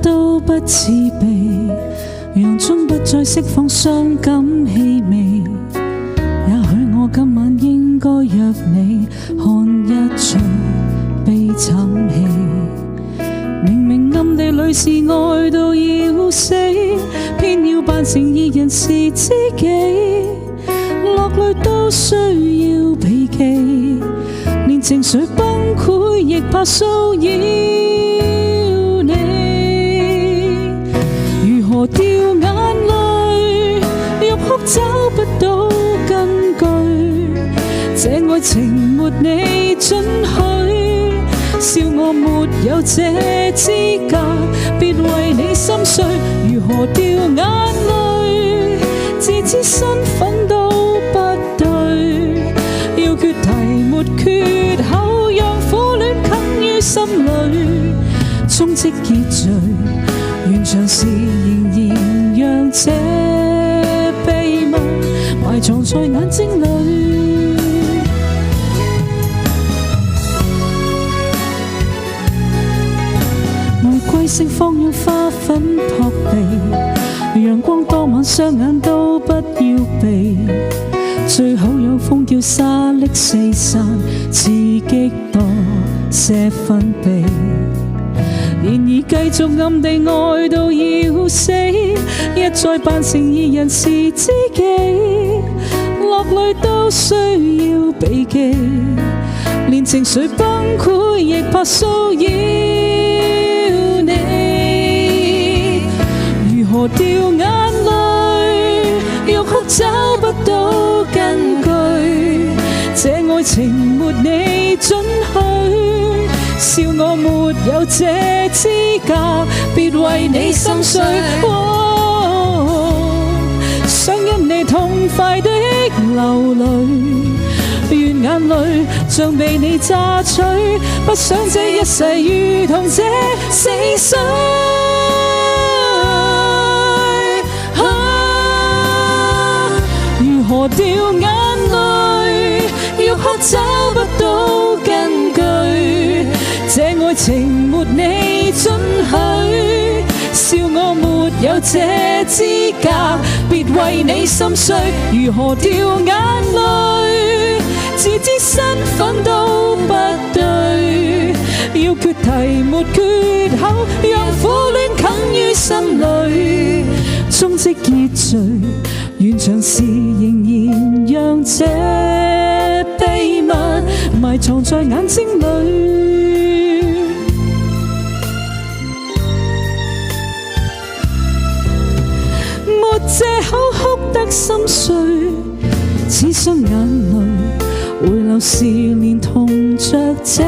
都不自備，讓終不再釋放傷感氣味。也許我今晚應該約你看一場悲慘戲，明明暗地裏是愛到要死，偏要扮成二人是知己，落淚都需要避忌，連情緒崩潰亦怕騷擾你。如何掉眼淚，欲哭找不到根據，這愛情沒你准許，笑我沒有這資格，別為你心碎。如何掉眼淚，自知身份都不對，要決題沒缺口，讓苦戀啃於心裏，終即結序，完場時仍然讓這秘密埋藏在眼睛裏。玫瑰盛放用花粉撲鼻，陽光當晚雙眼都不要避，最好有風叫沙礫四散，刺激多些分泌。然而繼續暗地愛到要死，一再扮成二人是知己，落淚都需要避忌，連情緒崩潰亦怕騷擾你。如何掉眼淚，欲哭找不到根據，這愛情沒你准許，笑我沒有這資格，別為你心碎。想因你痛快的流淚，願眼淚像被你榨取，不想這一世如同這死水。如何掉眼淚，欲哭找不到根據，這愛情沒你准許，笑我沒有這資格，別為你心碎。如何掉眼淚，自知身份都不對，要決題沒缺口，讓苦戀啃於心裏，終即結序，完場時仍然讓這秘密埋藏在眼睛裏。沒藉口哭得心碎，只想眼淚回流時連同着這